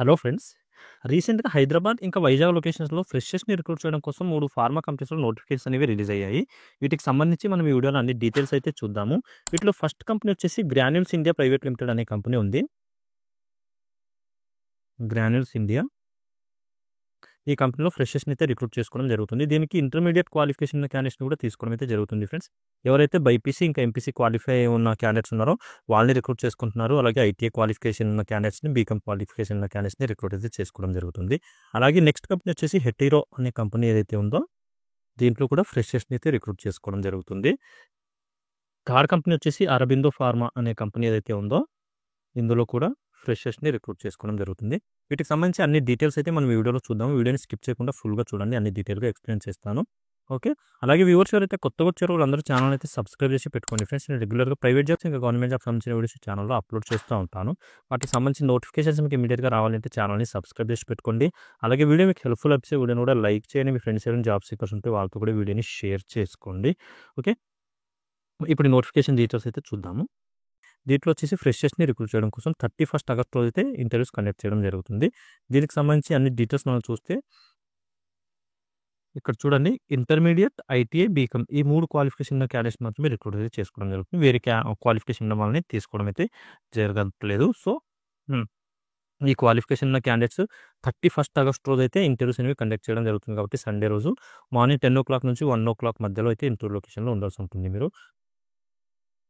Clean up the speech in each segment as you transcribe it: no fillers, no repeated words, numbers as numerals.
Hello friends. రీసెంట్‌గా హైదరాబాద్ ఇంకా Vizag లొకేషన్స్‌లో ఫ్రెషర్స్‌ని recruit చేయడం కోసం 3 ఫార్మా కంపెనీస్‌లో నోటిఫికేషన్స్ అనేవి రిలీజ్ అయ్యాయి. వీటికి సంబంధించి మనం ఈ వీడియోలో అన్ని డీటెయిల్స్ అయితే చూద్దాము. వీటిలో ఫస్ట్ కంపెనీ వచ్చేసి గ్రాన్యూల్స్ ఇండియా ప్రైవేట్ లిమిటెడ్ అనే కంపెనీ ఉంది. Granules India. ఈ కంపెనీలో ఫ్రెషర్స్‌ని అయితే రిక్రూట్ చేసుకోవడం జరుగుతుంది. దీనికి ఇంటర్మీడియేట్ క్వాలిఫికేషన్ ఉన్న క్యాండిడేట్స్‌ని కూడా తీసుకోవడం అయితే జరుగుతుంది ఫ్రెండ్స్. ఎవరైతే బైపీసీ ఇంకా ఎంపీసీ క్వాలిఫై ఉన్న క్యాండిడేట్స్ ఉన్నారో వాళ్ళని రిక్రూట్ చేసుకుంటున్నారు. అలాగే ఐటీఐ క్వాలిఫికేషన్ ఉన్న క్యాండిడేట్స్‌ని, బీకామ్ క్వాలిఫికేషన్ ఉన్న క్యాండిడేట్స్‌ని రిక్రూట్ అయితే చేసుకోవడం జరుగుతుంది. అలాగే నెక్స్ట్ కంపెనీ వచ్చేసి హెటీరో అనే కంపెనీ ఏదైతే ఉందో దీంట్లో కూడా ఫ్రెషర్స్‌ని అయితే రిక్రూట్ చేసుకోవడం జరుగుతుంది. థర్డ్ కంపెనీ వచ్చేసి అరబిందో ఫార్మా అనే కంపెనీ ఏదైతే ఉందో ఇందులో కూడా ఫ్రెషర్స్‌ని రిక్రూట్ చేసుకోవడం జరుగుతుంది. వీటికి సంబంధించి అన్ని డీటెయిల్స్ అయితే మనం ఈ వీడియోలో చూద్దాం. వీడియోని స్కిప్ చేయకుండా ఫుల్‌గా చూడండి. అన్ని డీటెయిల్‌గా ఎక్స్‌ప్లెయిన్ చేస్తాను. ఓకే. అలాగే వ్యూవర్స్ ఎవరైతే కొత్తగా వచ్చారో వాళ్ళందరూ ఛానల్ అయితే సబ్స్క్రైబ్ చేసి పెట్టుకోండి ఫ్రెండ్స్. నేను రెగ్యులర్‌గా ప్రైవేట్ జాబ్స్ ఇంకా గవర్నమెంట్ జాబ్స్ సంబంధించిన వీడియోస్ ఛానల్‌లో అప్లోడ్ చేస్తూ ఉంటాను. వాటికి సంబంధించిన నోటిఫికేషన్స్ మీకు ఇమ్మీడియేట్‌గా రావాలంటే ఛానల్‌ని సబ్స్క్రైబ్ చేసి పెట్టుకోండి. అలాగే వీడియో మీకు హెల్ప్‌ఫుల్ అనిపిస్తే వీడియోని కూడా లైక్ చేయండి. మీ ఫ్రెండ్స్ ఎవరైనా జాబ్ సీకర్స్ ఉంటే వాళ్ళతో కూడా వీడియోని షేర్ చేసుకోండి. ఓకే. ఇప్పుడు నోటిఫికేషన్ డీటెయిల్స్ అయితే చూద్దాము. దీంట్లో వచ్చేసి ఫ్రెషర్స్‌ని రిక్రూట్ చేయడం కోసం 31 ఆగస్ట్ రోజు అయితే ఇంటర్వ్యూస్ కండక్ట్ చేయడం జరుగుతుంది. దీనికి సంబంధించి అన్ని డీటెయిల్స్ మనం చూస్తే ఇక్కడ చూడండి ఇంటర్మీడియేట్, ఐటీఐ, బీకామ్ ఈ 3 క్వాలిఫికేషన్ ఉన్న క్యాండిడేట్స్ మాత్రమే రిక్రూట్ అయితే చేసుకోవడం జరుగుతుంది. వేరే క్వాలిఫికేషన్ ఉన్న వాళ్ళని తీసుకోవడం అయితే జరగట్లేదు. సో, ఈ క్వాలిఫికేషన్ ఉన్న క్యాండిడేట్స్ 31 ఆగస్ట్ రోజు అయితే ఇంటర్వ్యూస్ అనేవి కండక్ట్ చేయడం జరుగుతుంది. కాబట్టి సండే రోజు మార్నింగ్ 10:00 నుంచి 1:00 మధ్యలో అయితే ఇంటర్వ్యూ లొకేషన్‌లో ఉండాల్సి ఉంటుంది మీరు.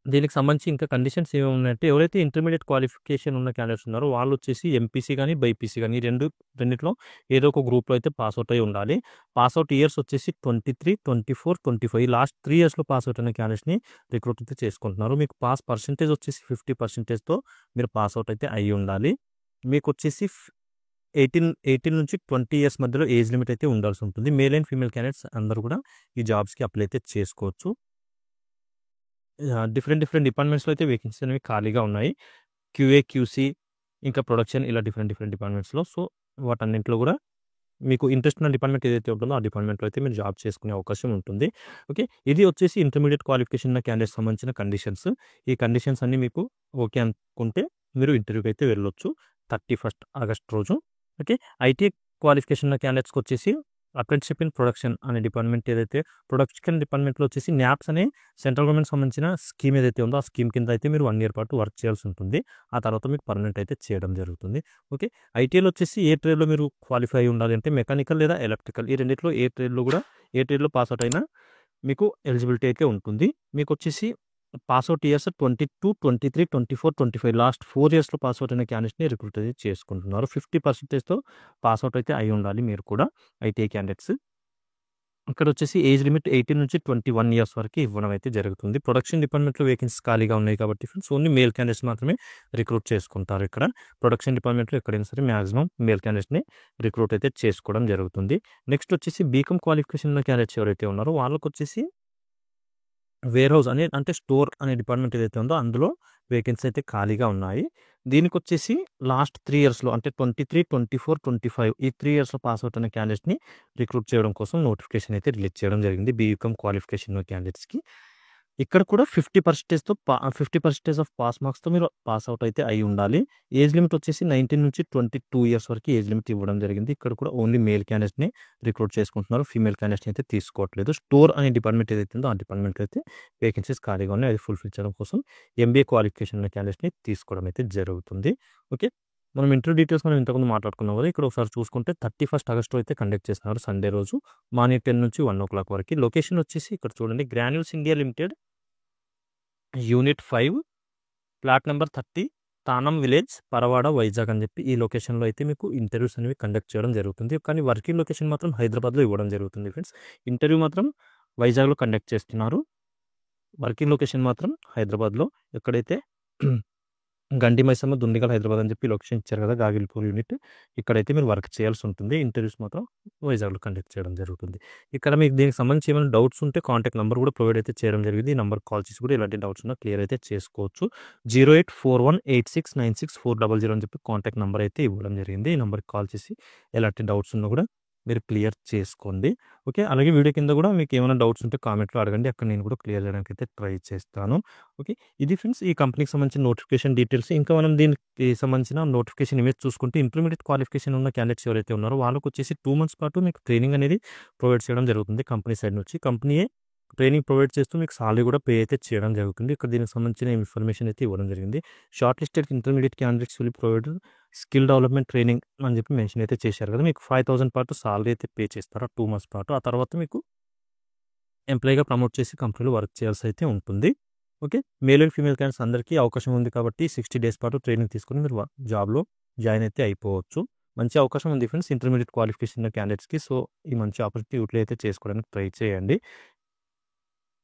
దీనికి సంబంధించి ఇంకా కండిషన్స్ ఏమున్నాయంటే ఎవరైతే ఇంటర్మీడియేట్ క్వాలిఫికేషన్ ఉన్న క్యాండిడేట్స్ ఉన్నారో వాళ్ళు వచ్చేసి ఎంపీసీ గాని, బైపీసీ గాని ఈ రెండిట్లో ఏదో ఒక గ్రూప్‌లో అయితే పాస్ అవుట్ అయ్యి ఉండాలి. పాస్ అవుట్ ఇయర్స్ వచ్చేసి 23, 24, 25 లాస్ట్ 3 ఇయర్స్‌లో పాస్ అవుట్ అయిన క్యాండిడేట్స్‌ని రిక్రూట్ అయితే చేసుకుంటున్నారు. మీకు పాస్ పర్సెంటేజ్ వచ్చేసి 50%తో మీరు పాస్ అవుట్ అయితే అయ్యి ఉండాలి. మీకు వచ్చేసి 18 నుంచి 20 ఇయర్స్ మధ్యలో ఏజ్ లిమిట్ అయితే ఉండాల్సి ఉంటుంది. మేల్ అండ్ ఫీమేల్ క్యాండిడేట్స్ అందరూ కూడా ఈ జాబ్స్‌కి అప్లై అయితే చేసుకోవచ్చు. డిఫరెంట్ డిపార్ట్మెంట్స్‌లో అయితే వేకెన్సీస్ అనేవి ఖాళీగా ఉన్నాయి. క్యూఏ, క్యూసీ ఇంకా ప్రొడక్షన్ ఇలా డిఫరెంట్ డిపార్ట్మెంట్స్‌లో. సో, వాటన్నింటిలో కూడా మీకు ఇంట్రెస్ట్ ఉన్న డిపార్ట్మెంట్ ఏదైతే ఉంటుందో ఆ డిపార్ట్మెంట్‌లో అయితే మీరు జాబ్ చేసుకునే అవకాశం ఉంటుంది. ఓకే. ఇది వచ్చేసి ఇంటర్మీడియేట్ క్వాలిఫికేషన్ ఉన్న క్యాండిడేట్స్ సంబంధించిన కండిషన్స్. ఈ కండిషన్స్ అన్నీ మీకు ఓకే అనుకుంటే మీరు ఇంటర్వ్యూకి అయితే వెళ్ళొచ్చు 31 ఆగస్ట్ రోజు. ఓకే. ఐటీఐ క్వాలిఫికేషన్ ఉన్న క్యాండిడేట్స్‌కి వచ్చేసి అప్రెంటిస్‌షిప్ ఇన్ ప్రొడక్షన్ అనే డిపార్ట్మెంట్ ఏదైతే ప్రొడక్షన్ డిపార్ట్మెంట్‌లో వచ్చేసి న్యాప్స్ అనే సెంట్రల్ గవర్నమెంట్ సంబంధించిన స్కీమ్ ఏదైతే ఉందో ఆ స్కీమ్ కింద అయితే మీరు 1 ఇయర్ పాటు వర్క్ చేయాల్సి ఉంటుంది. ఆ తర్వాత మీకు పర్మనెంట్ అయితే చేయడం జరుగుతుంది. ఓకే. ఐటీఐలో వచ్చేసి ఏ ట్రేడ్‌లో మీరు క్వాలిఫై అయ్యి ఉండాలి అంటే మెకానికల్ లేదా ఎలక్ట్రికల్ ఈ రెండిట్లో ఏ ట్రేడ్‌లో పాస్ అవుట్ అయినా మీకు ఎలిజిబిలిటీ అయితే ఉంటుంది. మీకొచ్చేసి పాస్ అవుట్ ఇయర్స్ 22, 23, 24, 25 లాస్ట్ 4 ఇయర్స్‌లో పాస్ అవుట్ అయిన క్యాండిడేట్స్‌ని రిక్రూట్ అయితే చేసుకుంటున్నారు. 50%తో పాస్ అవుట్ అయితే అయ్యి ఉండాలి మీరు కూడా ఐటీఐ క్యాండిడేట్స్. ఇక్కడొచ్చేసి ఏజ్ లిమిట్ 18 నుంచి 21 ఇయర్స్ వరకు ఇవ్వడం అయితే జరుగుతుంది. ప్రొడక్షన్ డిపార్ట్మెంట్‌లో వేకెన్సీస్ ఖాళీగా ఉన్నాయి కాబట్టి ఫ్రెండ్స్ ఓన్లీ మేల్ క్యాండిడేట్స్ మాత్రమే రిక్రూట్ చేసుకుంటారు ఇక్కడ. ప్రొడక్షన్ డిపార్ట్మెంట్‌లో ఎక్కడైనా సరే మాక్సిమం మేల్ క్యాండిడేట్స్‌ని రిక్రూట్ అయితే చేసుకోవడం జరుగుతుంది. నెక్స్ట్ వచ్చేసి బీకామ్ క్వాలిఫికేషన్ ఉన్న క్యాండిడేట్స్ ఎవరైతే ఉన్నారో వాళ్ళకొచ్చేసి వేర్‌హౌస్ అంటే స్టోర్ అనే డిపార్ట్మెంట్ ఏదైతే ఉందో అందులో వేకెన్సీ అయితే ఖాళీగా ఉన్నాయి. దీనికొచ్చేసి లాస్ట్ 3 ఇయర్స్‌లో అంటే 23, 24, 25 ఈ 3 ఇయర్స్‌లో పాస్ అవుట్ అయిన క్యాండిడేట్స్‌ని రిక్రూట్ చేయడం కోసం నోటిఫికేషన్ అయితే రిలీజ్ చేయడం జరిగింది. బీకామ్ క్వాలిఫికేషన్ ఉన్న క్యాండిడేట్స్‌కి. ఇక్కడ కూడా 50% ఆఫ్ పాస్ మార్క్స్‌తో మీరు పాస్ అవుట్ అయితే అయ్యి ఉండాలి. ఏజ్ లిమిట్ వచ్చేసి 19 నుంచి 22 ఇయర్స్ వరకు ఏజ్ లిమిట్ ఇవ్వడం జరిగింది. ఇక్కడ కూడా ఓన్లీ మేల్ క్యాండిడేట్స్‌ని రిక్రూట్ చేసుకుంటున్నారు. ఫీమేల్ క్యాండిడేట్స్‌ని అయితే తీసుకోవట్లేదు. స్టోర్ అనే డిపార్ట్మెంట్ ఏదైతే ఉందో ఆ డిపార్ట్మెంట్‌లో అయితే వేకెన్సీస్ ఖాళీగా ఉన్నాయి. అది ఫుల్‌ఫిల్ చేయడం కోసం ఎంబీఏ క్వాలిఫికేషన్ ఉన్న క్యాండిడేట్స్‌ని తీసుకోవడం అయితే జరుగుతుంది. ఓకే. మనం ఇంటర్వ్యూ డీటెయిల్స్ మనం ఇంతకుముందు మాట్లాడుకున్నాం కదా! ఇక్కడ ఒకసారి చూసుకుంటే 31 ఆగస్ట్‌లో అయితే కండక్ట్ చేస్తున్నారు సండే రోజు. మార్నింగ్ 10 నుంచి 1:00 వరకి. లొకేషన్ వచ్చేసి ఇక్కడ చూడండి granules India limited unit 5 plot number 30 తానం విలేజ్, పరవాడ, వైజాగ్ అని చెప్పి ఈ లొకేషన్‌లో అయితే మీకు ఇంటర్వ్యూస్ అనేవి కండక్ట్ చేయడం జరుగుతుంది. కానీ వర్కింగ్ లొకేషన్ మాత్రం హైదరాబాద్‌లో ఇవ్వడం జరుగుతుంది ఫ్రెండ్స్. ఇంటర్వ్యూ మాత్రం వైజాగ్‌లో కండక్ట్ చేస్తున్నారు. వర్కింగ్ లొకేషన్ మాత్రం హైదరాబాద్‌లో ఎక్కడైతే గండి మైసమ్మ, దుండిగల్, హైదరాబాద్ అని చెప్పి లొకేషన్ ఇచ్చారు కదా! గాగిల్పూర్ యూనిట్. ఇక్కడైతే మీరు వర్క్ చేయాల్సి ఉంటుంది. ఇంటర్వ్యూస్ మాత్రం వైజాగ్‌లో కండక్ట్ చేయడం జరుగుతుంది. ఇక్కడ మీకు దీనికి సంబంధించి ఏమైనా డౌట్స్ ఉంటే కాంటాక్ట్ నంబర్ కూడా ప్రొవైడ్ అయితే చేయడం జరిగింది. ఈ నంబర్‌కి కాల్ చేసి కూడా ఎలాంటి డౌట్స్ ఉన్నా క్లియర్ అయితే చేసుకోవచ్చు. 08418696400 అని చెప్పి కాంటాక్ట్ నంబర్ అయితే ఇవ్వడం జరిగింది. ఈ నంబర్‌కి కాల్ చేసి ఎలాంటి డౌట్స్ ఉన్నా కూడా మీరు క్లియర్ చేసుకోండి. ఓకే. అలాగే వీడియో కింద కూడా మీకు ఏమైనా డౌట్స్ ఉంటే కామెంట్‌లో అడగండి. అక్కడ నేను కూడా క్లియర్ చేయడానికైతే ట్రై చేస్తాను. ఓకే. ఇది ఫ్రెండ్స్ ఈ కంపెనీకి సంబంధించిన నోటిఫికేషన్ డీటెయిల్స్. ఇంకా మనం దీనికి సంబంధించిన నోటిఫికేషన్ ఇమేజ్ చూసుకుంటే ఇంటర్మీడియేట్ క్వాలిఫికేషన్ ఉన్న క్యాండిడేట్స్ ఎవరైతే ఉన్నారో వాళ్ళకొచ్చేసి 2 మంత్స్ పాటు మీకు ట్రైనింగ్ అనేది ప్రొవైడ్ చేయడం జరుగుతుంది కంపెనీ సైడ్ నుంచి. కంపెనీయే ట్రైనింగ్ ప్రొవైడ్ చేస్తూ మీకు సాలరీ కూడా పే అయితే చేయడం జరుగుతుంది. ఇక్కడ దీనికి సంబంధించిన ఇన్ఫర్మేషన్ అయితే ఇవ్వడం జరిగింది. Short listed intermediate candidates will provide skill development training అని చెప్పి మెన్షన్ అయితే చేశారు కదా! మీకు 5,000 పాటు సాలరీ అయితే పే చేస్తారు. 2 మంత్స్ పాటు. ఆ తర్వాత మీకు ఎంప్లాయీగా ప్రమోట్ చేసి కంపెనీలో వర్క్ చేయాల్సి అయితే ఉంటుంది. Okay. Male and female candidates అందరికీ అవకాశం ఉంది కాబట్టి 60 డేస్ పాటు ట్రైనింగ్ తీసుకొని మీరు జాబ్‌లో జాయిన్ అయితే అయిపోవచ్చు. మంచి అవకాశం ఉంది ఫ్రెండ్స్ ఇంటర్మీడియేట్ క్వాలిఫికేషన్ ఉన్న క్యాండిడేట్స్‌కి. సో, ఈ మంచి ఆపర్చునిటీ యూటిలైజ్ అయితే చేసుకోవడానికి ట్రై చేయండి.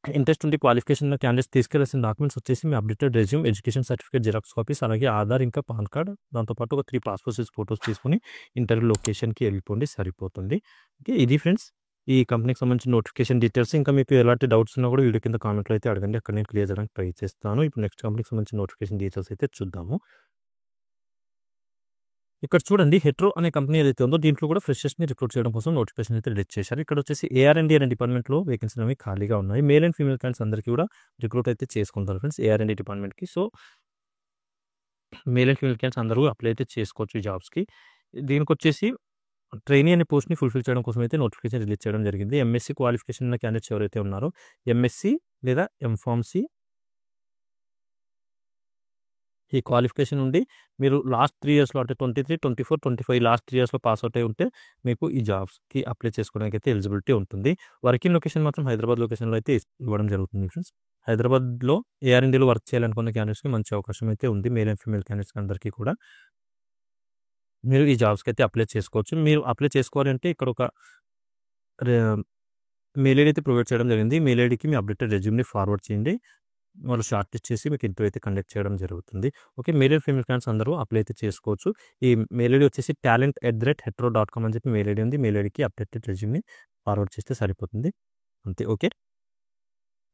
ఇంట్రెస్ట్ ఉండి క్వాలిఫికేషన్ ఉన్న క్యాండిడేట్స్ తీసుకెళ్లాల్సిన డాక్యుమెంట్స్ వచ్చేసి మీ updated resume, education certificate xerox copies, అలాగే ఆధార్ ఇంకా పాన్ కార్డ్, దాంతో పాటు ఒక 3 పాస్‌పోర్ట్ సైజ్ ఫోటోస్ తీసుకొని ఇంటర్వ్యూ లొకేషన్‌కి వెళ్ళిపోండి సరిపోతుంది. ఓకే. ఇది ఫ్రెండ్స్ ఈ కంపెనీకి సంబంధించిన నోటిఫికేషన్ డీటెయిల్స్. ఇంకా మీకు ఎలాంటి డౌట్స్ ఉన్నా కూడా వీడియో కింద కామెంట్‌లో అయితే అడగండి. అక్కడ నేను క్లియర్ చేయడానికి ట్రై చేస్తాను. ఇప్పుడు నెక్స్ట్ కంపెనీకి సంబంధించిన నోటిఫికేషన్ డీటెయిల్స్ అయితే చూద్దాము. ఇక్కడ చూడండి హెట్రో అనే కంపెనీ ఏదైతే ఉందో దీంట్లో కూడా ఫ్రెషర్స్‌ని రిక్రూట్ చేయడం కోసం నోటిఫికేషన్ అయితే రిలీజ్ చేశారు. ఇక్కడ వచ్చేసి ఏఆర్&డి అనే డిపార్ట్మెంట్‌లో వేకెన్సీలు అనేవి ఖాళీగా ఉన్నాయి. మేల్ అండ్ ఫీమేల్ క్యాండిడేట్స్ అందరికీ కూడా రిక్రూట్ అయితే చేసుకుంటారు ఫ్రెండ్స్ ఏఆర్&డి డిపార్ట్మెంట్‌కి. So, male and female candidates అందరూ అప్లై అయితే చేసుకోవచ్చు ఈ జాబ్స్‌కి. దీనికొచ్చేసి ట్రైనీ అనే పోస్ట్‌ని ఫుల్‌ఫిల్ చేయడం కోసం అయితే నోటిఫికేషన్ రిలీజ్ చేయడం జరిగింది. ఎంఎస్‌సి క్వాలిఫికేషన్ ఉన్న క్యాండిడేట్స్ ఎవరైతే ఉన్నారో ఎంఎస్‌సి లేదా ఎంఫార్మసీ ఈ క్వాలిఫికేషన్ నుండి మీరు లాస్ట్ 3 ఇయర్స్‌లో అంటే 23, 24, 25 లాస్ట్ 3 ఇయర్స్‌లో పాస్ అవుట్ అయ్యి ఉంటే మీకు ఈ జాబ్స్‌కి అప్లై చేసుకోవడానికైతే ఎలిజిబిలిటీ ఉంటుంది. వర్కింగ్ లొకేషన్ మాత్రం హైదరాబాద్ లొకేషన్‌లో అయితే ఇవ్వడం జరుగుతుంది ఫ్రెండ్స్. హైదరాబాద్‌లో ఏఆర్&డిలో వర్క్ చేయాలనుకున్న క్యాండిడేట్స్‌కి మంచి అవకాశం అయితే ఉంది. మేల్ అండ్ ఫీమేల్ క్యాండిడేట్స్ అందరికీ కూడా. మీరు ఈ జాబ్స్‌కి అయితే అప్లై చేసుకోవచ్చు. మీరు అప్లై చేసుకోవాలి అంటే ఇక్కడ ఒక రే మెయిల్ ఐడీ అయితే ప్రొవైడ్ చేయడం జరిగింది. మెయిల్ ఐడీకి మీ అప్డేటెడ్ రెజ్యూమ్‌ని ఫార్వర్డ్ చేయండి. వాళ్ళు షార్ట్ లిస్ట్ చేసి మీకు ఇంటర్వ్యూ అయితే కండక్ట్ చేయడం జరుగుతుంది. Okay. Male and female candidates అందరూ అప్లై అయితే చేసుకోవచ్చు. ఈ మెయిల్ ఐడీ వచ్చేసి talent@hetero.com అని చెప్పి మెయిల్ ఐడీ ఉంది. మెయిల్ ఐడీకి అప్డేటెడ్ రెజ్యూమ్‌ని ఫార్వర్డ్ చేస్తే సరిపోతుంది. అంతే. ఓకే.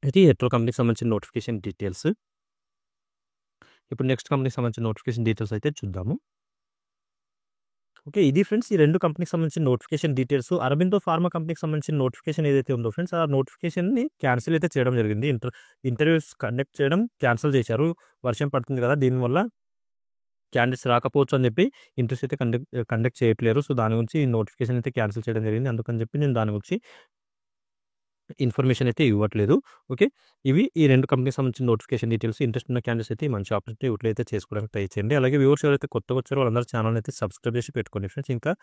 ఇది హెట్రో కంపెనీకి సంబంధించిన నోటిఫికేషన్ డీటెయిల్స్. ఇప్పుడు నెక్స్ట్ కంపెనీకి సంబంధించిన నోటిఫికేషన్ డీటెయిల్స్ అయితే చూద్దాము. ఓకే. ఇది ఫ్రెండ్స్ ఈ 2 కంపెనీకి సంబంధించిన నోటిఫికేషన్ డీటెయిల్స్. అరబిందో ఫార్మా కంపెనీకి సంబంధించిన నోటిఫికేషన్ ఏదైతే ఉందో ఫ్రెండ్స్ ఆ నోటిఫికేషన్‌ని క్యాన్సిల్ అయితే చేయడం జరిగింది. ఇంటర్వ్యూస్ కండక్ట్ చేయడం క్యాన్సిల్ చేశారు. వర్షం పడుతుంది కదా! దీనివల్ల క్యాండిడేట్స్ రాకపోవచ్చు అని చెప్పి ఇంటర్వ్యూస్ అయితే కండక్ట్ చేయట్లేరు. సో, దాని గురించి నోటిఫికేషన్ అయితే క్యాన్సిల్ చేయడం జరిగింది. అందుకని చెప్పి నేను దాని గురించి ఇన్ఫర్మేషన్ అయితే ఇవ్వట్లేదు. ఓకే. ఇవి ఈ 2 కంపెనీకి సంబంధించిన నోటిఫికేషన్ డీటెయిల్స్. ఇంట్రెస్ట్ ఉన్న క్యాండిడేట్స్ అయితే ఈ మంచి ఆపర్చునిటీ యూటిలైజ్ అయితే చేసుకోవడానికి ట్రై చేయండి. అలాగే వ్యూవర్స్ ఎవరైతే కొత్తగా వచ్చారో వాళ్ళందరూ ఛానల్‌ని అయితే సబ్స్క్రైబ్ చేసి పెట్టుకోండి ఫ్రెండ్స్. ఇంకా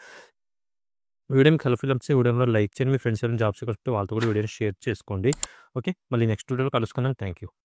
వీడియో మీకు హెల్ప్‌ఫుల్ అనిపిస్తే వీడియోలో లైక్ చేయండి. మీ ఫ్రెండ్స్ ఎవరైనా జాబ్స్ వాళ్ళతో కూడా వీడియోని షేర్ చేసుకోండి. ఓకే. మళ్ళీ నెక్స్ట్ వీడియోలో కలుసుకుందాం. Thank you.